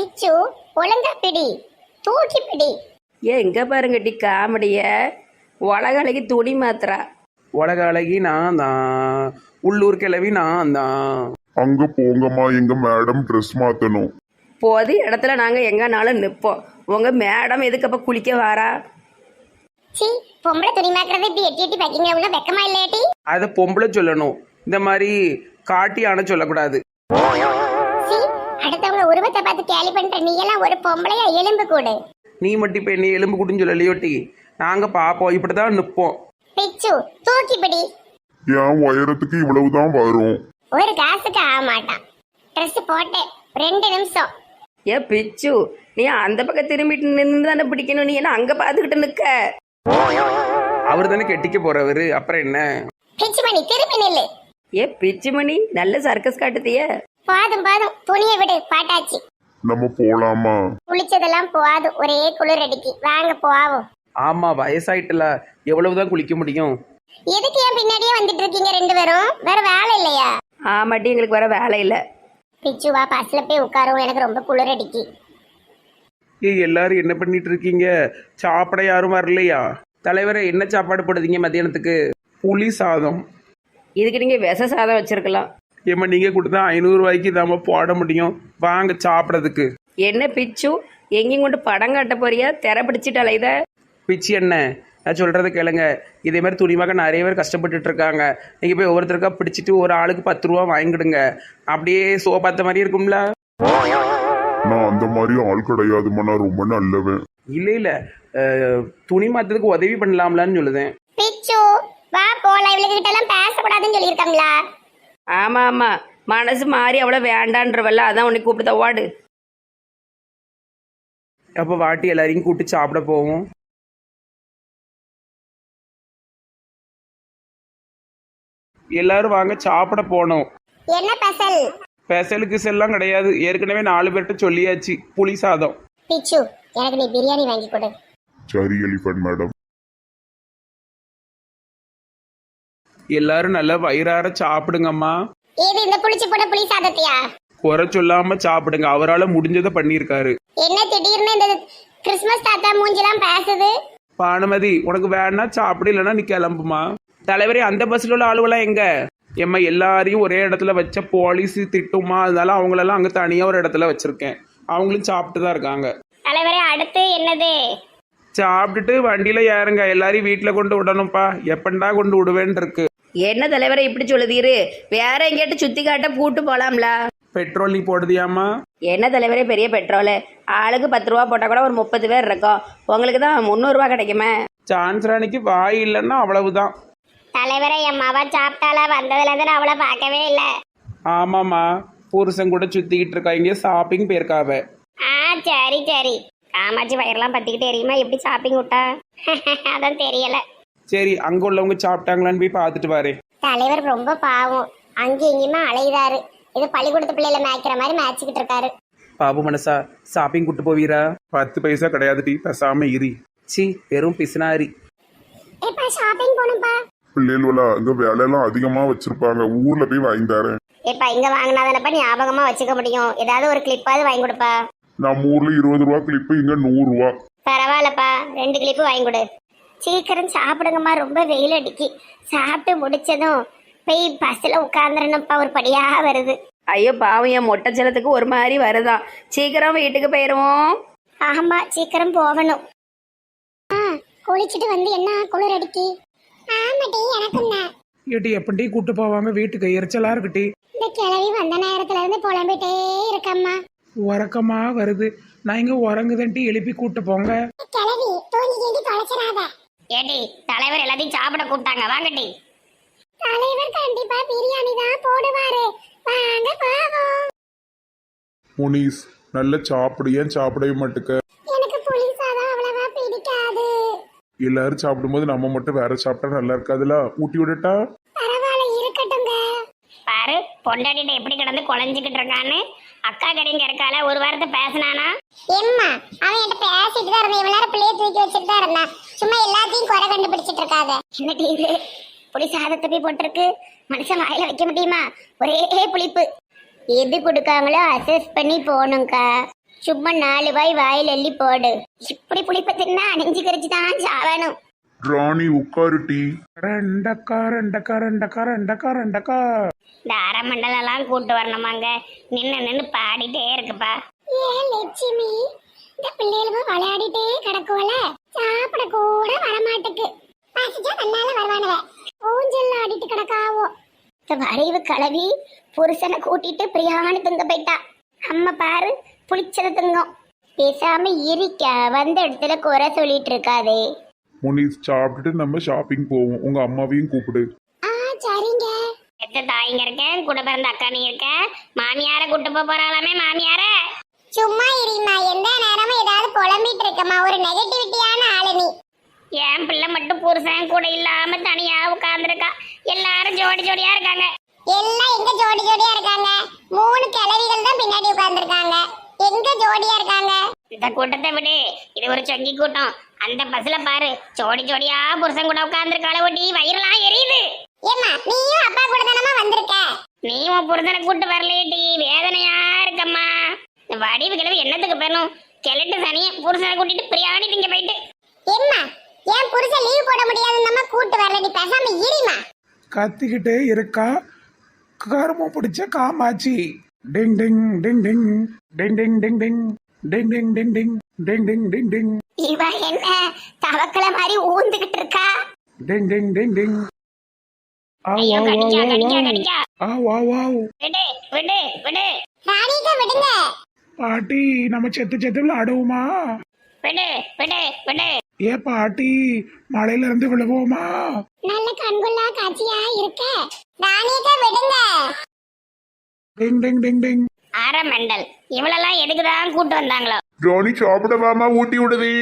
பிச்சு ஒழுங்கா பிடி, தூக்கி பிடி. எங்க பாருங்கட்டி காமெடிய உலகலைக்கு துணி மாத்திரா. உலக அழகி நான் தான், உள்ளூர் கிளவி நான் தான். அங்க போங்கம்மா, எங்க மேடம் ட்ரெஸ் மாத்தணும். பொது இடத்துல நாங்கள் எங்கனாலும் நிற்போம். உங்கள் மேடம் எதுக்கு அப்போ குளிக்க வாரா? சி, பொம்பளை துணி மாக்குறது இப்படி எட்டி எட்டி பேக்கிங்க உள்ள வெக்கமா இல்லையாட்டி? அதை பொம்பளை சொல்லணும், இந்த மாதிரி காட்டியான சொல்லக்கூடாது. சி, அடுத்தவங்க உருவத்தை பார்த்து கேலி பண்ற நீ எல்லாம் ஒரு பொம்பளையா? எலும்பு கூடு. நீ மட்டும் இப்போ என்ன எலும்பு கூட்டுன்னு சொல்லலையோட்டி, நாங்கள் பார்ப்போம், இப்படி தான் நிற்போம். பிச்சு தூக்கி பிடி. என் உயரத்துக்கு இவ்வளவுதான் வரும். ஒரு காசுக்கு ஆக மாட்டான். ட்ரெஸ் போட்டு 2 நிமிஷம். ஏ பிச்சு, நீ அந்த பக்கம் திரும்பிட்டு நின்று தானே பிடிக்கணும். நீ என்ன அங்கே பார்த்துக்கிட்டு நிற்க? அவர் தானே கெட்டிக்க போறவர், அப்புறம் என்ன? பிச்சு மணி திரும்பி நில்லு. ஏ பிச்சு மணி, நல்ல சர்க்கஸ் காட்டுதிய. போதும் போதும், துணியை விடு, பாட்டாச்சு. நம்ம போலாமா? குளிச்சதெல்லாம் போதும், ஒரே குளிர் அடிக்கி. வாங்க போவோம். ஆமா, வயசாயிட்டல, எவ்வளவுதான் குளிக்க முடியும்? எதுக்கு என் பின்னாடியே வந்துட்டு இருக்கீங்க 2 பேரும்? வேற வேலை இல்லையா? ஆமாட்டி, எங்களுக்கு வர வேலை இல்லை. பிச்சுவா, பஸ்ல போய் உட்காரும், எனக்கு ரொம்ப குளிர் அடிக்கி. எல்லாரும் என்ன பண்ணிட்டு இருக்கீங்க? சாப்பிட யாரும் வரலையா? தலைவரை என்ன சாப்பாடு போடுதீங்க மத்தியானத்துக்கு? புளி சாதம். இதுக்கு நீங்கள் விச சாதம் வச்சிருக்கலாம். ஏம்மா, நீங்க கொடுத்தா 500 ரூபாய்க்கு தாம போட முடியும், வாங்க சாப்பிட்றதுக்கு. என்ன பிச்சு, எங்கேயும் கொண்டு படம் காட்ட போறியா? திரை பிடிச்சிட்டால இதை. பிச்சு என்ன, நான் சொல்கிறத கேளுங்க. இதே மாதிரி துணிமாக நிறைய பேர் கஷ்டப்பட்டுட்டு இருக்காங்க. நீங்கள் போய் ஒவ்வொருத்தருக்கா பிடிச்சிட்டு ஒரு ஆளுக்கு 10 ரூபா வாங்கிடுங்க. அப்படியே சோ பார்த்த மாதிரி இருக்கும்ல. நான் அந்த மாதிரி ஆள் கிடையாதுமா, நான் ரொம்ப நல்லவன். இல்லை இல்லை, துணி மாற்றத்துக்கு உதவி பண்ணலாம்லான்னு சொல்லுதேன். பிச்சு வா போலாம். இவளுக்கு கிட்ட எல்லாம் பேசக்கூடாதுன்னு சொல்லியிருக்காங்களா? ஆமாம் ஆமாம், மனசு மாறி அவ்வளோ வேண்டான்றவல்ல, அதான் உன்னை கூப்பிட்டு வாடு. அப்போ வாட்டி எல்லாரையும் கூப்பிட்டு சாப்பிட போவோம். எல்லாரும் வாங்க சாப்பிட போனோம். என்ன பெசல்? ஸ்பெஷலுக்கு செல்லாம் கிடையாது, ஏற்கனவே 4 பேர்கிட்ட சொல்லியாச்சு. புளி சாதம். பிச்சு, எனக்கு நீ பிரியாணி வாங்கி கொடு. சரி எலிஃபண்ட் மேடம். எல்லாரும் நல்லா வயிறார சாப்பிடுங்கம்மா. ஏது இந்த புளிச்சு போட்ட புளி சாதத்தையா? குறை சொல்லாம சாப்பிடுங்க, அவரால் முடிஞ்சதை பண்ணியிருக்காரு. என்ன திடீர்னு இந்த கிறிஸ்மஸ் தாத்தா மூஞ்சிலாம் பேசுது? பானுமதி, உனக்கு வேணா சாப்பிடு, இல்லைன்னா நீ கிளம்புமா. தலைவரே, அந்த பஸ்ல உள்ள ஆளுவெல்லாம் எங்க? எம்மா, எல்லாரையும் ஒரே இடத்துல வச்ச போலீஸ் திட்டுமா, அதனால அவங்களெல்லாம் அங்கே தனியாக ஒரு இடத்துல வச்சிருக்கேன். அவங்களும் சாப்பிட்டு தான் இருக்காங்க. தலைவரே, அடுத்து என்னது? சாப்பிட்டுட்டு வண்டியில ஏறுங்க, எல்லாரையும் வீட்டில் கொண்டு விடணும்ப்பா. எப்பண்டா கொண்டு விடுவேன்னு இருக்கு. என்ன தலைவரை இப்படி சொல்லுதீரு? வேற எங்கேட்டு சுத்தி காட்ட கூட்டு போலாம்ல. பெட்ரோல் நீ போடுதியாமா? என்ன தலைவரே, பெரிய பெட்ரோலு ஆளுக்கு 10 ரூபா போட்டா கூட ஒரு 30 பேர் இருக்கோம். உங்களுக்கு தான் 300 ரூபா கிடைக்குமே. சான்ஸ் ராணிக்கு வாய் இல்லைன்னா அவ்வளவுதான். தலைவரே, என் மாவா சாப்பிட்டால வந்ததுல இருந்து நான் அவளை பார்க்கவே இல்லை. ஆமாம்மா, புருஷன் கூட சுத்திக்கிட்டு இருக்கா, இங்கே ஷாப்பிங் போயிருக்காவ. சரி சரி. காமாட்சி வயிறெல்லாம் பத்திக்கிட்டு எரியுமா? எப்படி ஷாப்பிங் விட்டா? அதான் தெரியல. சரி, அங்க உள்ளவங்க சாப்பிட்டாங்களான்னு போய் பார்த்துட்டு வரேன். தலைவர் ரொம்ப பாவம், அங்கேயும் இங்கேயுமா அலையுதாரு. இது பள்ளிக்கூடத்து பிள்ளைல மேய்க்கிற மாதிரி மேய்ச்சிக்கிட்டு இருக்காரு. பாபு மனசா, ஷாப்பிங் கூட்டு போவீரா? 10 பைசா கிடையாது டீ, பேசாம இரி. சி, வெறும் பிசினாரி. எப்பா ஷாப்பிங் போகணும்ப்பா. பிள்ளைகளா இங்க வேலையெல்லாம் அதிகமா வச்சிருப்பாங்க, ஊர்ல போய் வாங்கி தரேன். எப்பா இங்க வாங்கினாதானப்பா ஞாபகமா வச்சுக்க முடியும். ஏதாவது ஒரு கிளிப்பாவது வாங்கி கொடுப்பா. நம்ம ஊர்ல 20 ரூபா கிளிப்பு, இங்க 100 ரூபா. பரவாயில்லப்பா, 2 கிளிப்பு வாங்கி கொடு. சீக்கிரம் சாப்பிடுங்கம்மா, ரொம்ப வெயில் அடிக்கி. சாப்பிட்டு முடிச்சதும் போய் பஸ்ல உட்காந்துருணும்ப்பா, ஒரு படியா வருது. ஐயோ பாவம், என் மொட்டை செலத்துக்கு ஒரு மாதிரி வருதான். சீக்கிரம் வீட்டுக்கு போயிடுவோம். ஆமா, சீக்கிரம் போகணும். குளிச்சுட்டு வந்து என்ன குளிர் அடிக்கி. ஆமாட்டி, எனக்கும் தான். ஏட்டி எப்படி கூட்டு போவாங்க வீட்டுக்கு? எரிச்சலா இருக்குட்டி. இந்த கிளவி வந்த நேரத்துல இருந்து புலம்பிட்டே இருக்கம்மா. உறக்கமா வருது. நான் இங்க உறங்குதன்ட்டு எழுப்பி கூட்டு போங்க. கிளவி தூங்கி கேண்டி தொலைச்சிடாத. ஏடி, தலைவர் எல்லாத்தையும் சாப்பிட கூப்பிட்டாங்க, வாங்கடி. தலைவர் கண்டிப்பா பிரியாணி தான் போடுவாரு, வாங்க போவோம். முனிஸ், நல்ல சாப்பிடு, ஏன் சாப்பிடவே மாட்டுக்க? எனக்கு புளி சாதம் அவ்வளவா பிடிக்காது. எல்லாரும் சாப்பிடும்போது நம்ம மட்டும் வேற சாப்பிட்டா நல்லா இருக்காதுல, ஊட்டி விடட்டா? பரவாயில்ல, இருக்கட்டுங்க. பாரு, பொண்டாட்டிட்ட எப்படி கிடந்து குழஞ்சிக்கிட்டு இருக்கான்னு. அக்கா கடைங்க இருக்கால, ஒரு வாரத்தை பேசினானா? எம்மா, அவன் என்கிட்ட பேசிட்டு தான் இருந்தான். இவ்வளவு நேரம் பிள்ளைய தூக்கி வச்சுட்டு தான் இருந்தான். சும்மா எல்லாத்தையும் குறை கண்டுபிடிச்சிட்டு இருக்காத. என்னடி இது, புளி சாதத்தை போய் போட்டிருக்கு. மனுஷன் வாயில வைக்க முடியுமா? ஒரே புளிப்பு. எது கொடுக்காங்களோ அசஸ் பண்ணி போகணும்க்கா. சும்மா 4 வாய் வாயில் அள்ளி போடு. இப்படி புளிப்ப தின்னா அணிஞ்சு கரிச்சு தான் சாவணும். ராணி உட்காருட்டி. ரெண்டக்கா ரெண்டக்கா ரெண்டக்கா ரெண்டக்கா ரெண்டக்கா. இந்த அரை மண்டலெல்லாம் கூட்டு வரணுமாங்க. நின்னு பாடிட்டே இருக்குப்பா. ஏன் லட்சுமி இந்த பிள்ளைகளும் விளையாடிட்டே கிடக்குவல, சாப்பிட கூட வரமாட்டுக்கு. பசிச்சா தன்னால வருவானவ, ஊஞ்சல் ஆடிட்டு கிடக்காவோ. இந்த வரைவு கலவி புருஷனை கூட்டிட்டு பிரியாணி துங்க போயிட்டா. அம்மா பாரு புளிச்சது துங்கும். பேசாம இருக்க, வந்த இடத்துல குறை சொல்லிட்டு இருக்காதே. முனிஸ் சாப்பிட்டுட்டு நம்ம ஷாப்பிங் போவோம். உங்க அம்மாவையும் கூப்பிடு. சரிங்க. எத்த தாயிங்க இருக்கேன், கூட பிறந்த அக்கா நீ இருக்க. மாமியார கூட்டு போறாளாமே. மாமியார சும்மா இருமா, எந்த நேரமும் ஏதாவது புலம்பிட்டு இருக்கமா. ஒரு நெகட்டிவிட்டியான ஆளு நீ. என் பிள்ளை மட்டும் புருஷன் கூட இல்லாம தனியா உட்கார்ந்துருக்கா. எல்லாரும் ஜோடி ஜோடியா இருக்காங்க. எல்லாம் எங்க ஜோடி ஜோடியா இருக்காங்க? 3 கிழவிகள் தான் பின்னாடி உட்கார்ந்துருக்காங்க. எங்க ஜோடியா இருக்காங்க? இந்த கூட்டத்தை விடு, இது ஒரு சொங்கி கூட்டம். அந்த பஸ்ல பாரு, ஜோடி ஜோடியா புருஷன் கூட உட்கார்ந்துருக்காள. ஒட்டி வயிறுலாம் எரியுது. ஏமா நீயும் அப்பா கூட தானமா வந்திருக்க? நீயும் புருஷனை கூட்டு வரலேடி, வேதனையா இருக்கம்மா. வடிவு கிழவி என்னத்துக்கு பெறணும்? கிளட்டு சனிய புருஷனை கூட்டிட்டு பிரியாணி திங்க போயிட்டு. ஏம்மா ஏன் புருஷன் லீவ் போட முடியாது? நம்ம கூட்டு வரலடி, பேசாம இருமா. கத்திக்கிட்டே இருக்கா கரும பிடிச்ச காமாச்சி. டிங் டிங் டிங் டிங் டிங் டிங் டிங் டிங் டிங் டிங் டிங் டிங் டிங் டிங் டிங் டிங். இவ என்ன தவக்கல மாதிரி ஊந்துகிட்டு இருக்கா? டிங் டிங் டிங் டிங். ஐயோ கடிக்கா கடிக்கா கடிக்கா. Wow wow. விடு விடு விடு. ராணிக்கு விடுங்க. பாட்டி நம்ம செத்து செத்து விளையாடுவோமா? விடு விடு விடு. ஏ பாட்டி மலையில இருந்து விழுவோமா? நல்ல கண்கொள்ளா காட்சியா இருக்க. ராணிக்கு விடுங்க. டிங் டிங் டிங் டிங். அரை மண்டல் இவளெல்லாம் எதுக்குதான் கூட்டு வந்தாங்களோ? ராணி சாப்பிடவாமா? ஊட்டி விடுதே.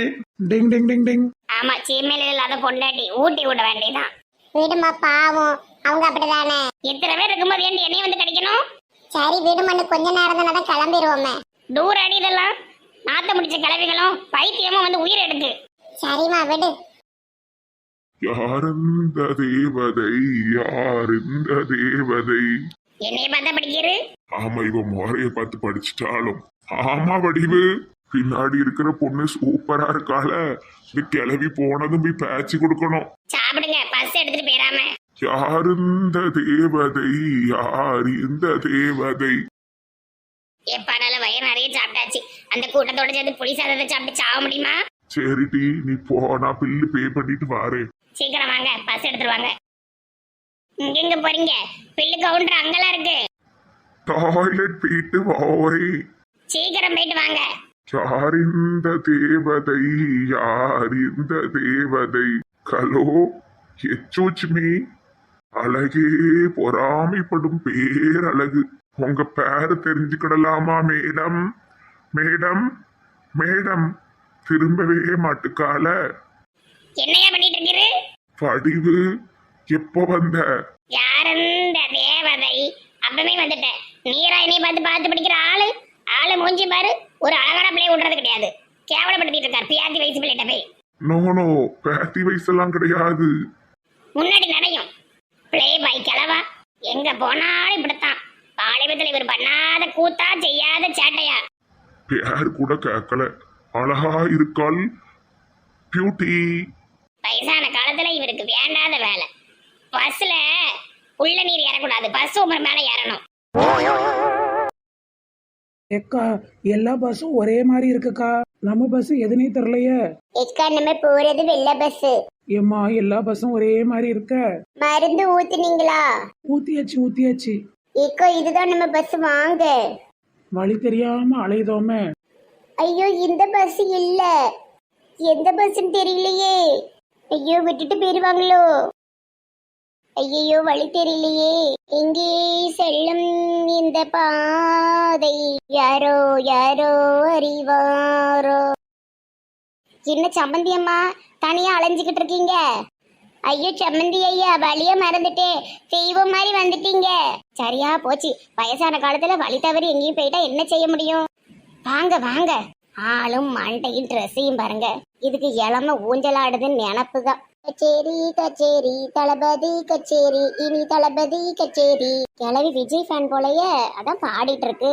டிங் டிங் டிங் டிங். ஆமா, சீமையில இல்லாத பொண்டாட்டி ஊட்டி விட வேண்டியதான். விடுமா பாவம், அவங்க அப்படிதானே. இத்தனை பேர் இருக்கும்போது ஏன் என்னையும் வந்து கிடைக்கணும்? சரி விடுமண்ணு, கொஞ்ச நேரம் தானே கிளம்பிடுவோமே. தூர அடி இதெல்லாம். நாத்த முடிச்ச கிளவிகளும் பைத்தியமும் வந்து உயிர் எடுக்கு. சரிமா விடு. யாருந்த தேவதை, யாருந்த தேவதை. என்னைய பார்த்தா படிக்கிறு? ஆமா, இவ முறைய பார்த்து படிச்சுட்டாலும். ஆமா வடிவு, பின்னாடி இருக்கிற பொண்ணு சூப்பரா இருக்கால. இந்த கிளவி போனதும் போய் பேச்சு கொடுக்கணும். சாப்பிடுங்க, பஸ் எடுத்துட்டு போயிடாம. யாருந்த தேவதை, யார் இந்த தேவதை. எப்பாடால வயிறு நிறைய சாப்பிட்டாச்சு. அந்த கூட்டத்தோட சேர்ந்து புளி சாதத்தை சாப்பிட்டு சாக முடியுமா? சரிடி நீ போ, நான் பில்லு பே பண்ணிட்டு வாரேன். சீக்கிரம் வாங்க, பஸ் எடுத்துருவாங்க. எங்க போறீங்க? பில்லு கவுண்டர் அங்கெல்லாம் இருக்கு. டாய்லெட் போயிட்டு வாரே. சீக்கிரம் போயிட்டு வாங்க. யார் இந்த தேவதை, யார் இந்த தேவதை. ஹலோ எச்சூச்மி. அழகே பொறாமைப்படும் பேரழகு. உங்க பேரு தெரிஞ்சுக்கிடலாமா மேடம்? மேடம் மேடம் திரும்பவே மாட்டுக்கால. என்னையா பண்ணிட்டு இருக்கிறது? வடிவு எப்போ வந்த? யாருந்த தேவதை? அப்பவே வந்துட்டேன். நீரா என்னைய பார்த்து படிக்கிற ஆளு. ஆளு மூஞ்சி பாரு, ஒரு அழகான பிள்ளை விடுறது கிடையாது. கேவலப்படுத்திட்டு இருக்கார் பியாத்தி வயசு பிள்ளைகிட்ட போய். நோ பேத்தி வயசெல்லாம் கிடையாது. முன்னாடி நடையும் பிளே பை கிளவா. எங்க போனாலும் இப்படித்தான். பாலிபத்தில் இவர் பண்ணாத கூத்தா, செய்யாத சேட்டையா. பேர் கூட கேட்கல. அழகா இருக்காள் பியூட்டி. வயசான காலத்துல இவருக்கு வேண்டாத வேலை. பஸ்ல உள்ள நீர் ஏறக்கூடாது, பஸ் உமர் மேல ஏறணும். ஏக்கா எல்லா பஸ்ஸும் ஒரே மாதிரி இருக்குக்கா. நம்ம பஸ் எதுனே தெரியலையே. எக்கா நம்ம போறது வெள்ள பஸ். ஏம்மா எல்லா பஸ்ஸும் ஒரே மாதிரி இருக்க. மருந்து ஊத்துனீங்களா? ஊத்தியாச்சு. ஏக்கோ இதுதான் நம்ம பஸ், வாங்க. வழி தெரியாம அலைதோமே. ஐயோ இந்த பஸ் இல்ல, எந்த பஸ்ன்னு தெரியலையே. ஐயோ விட்டுட்டு போயிருவாங்களோ. ஐயோ வழி தெரியலையே. எங்கே செல்லும் இந்த பாதை, யாரோ யாரோ அறிவாரோ. என்ன சம்மந்தி அம்மா தனியா அலைஞ்சுக்கிட்டு இருக்கீங்க? ஐயோ சம்மந்தி ஐயா, வழிய மறந்துட்டே தெய்வம் மாதிரி வந்துட்டீங்க. சரியா போச்சு, வயசான காலத்துல வழி தவறி எங்கேயும் போயிட்டா என்ன செய்ய முடியும்? வாங்க வாங்க. ஆளும் மண்டையும் ட்ரெஸ்ஸையும் பாருங்க. இதுக்கு இளம ஊஞ்சலாடுதுன்னு நினப்புதான். கச்சேரி கச்சேரி தளபதி கச்சேரி, இனி தளபதி கச்சேரி. கிளவி விஜய் ஃபேன் போலயே, அதான் பாடிட்டு இருக்கு.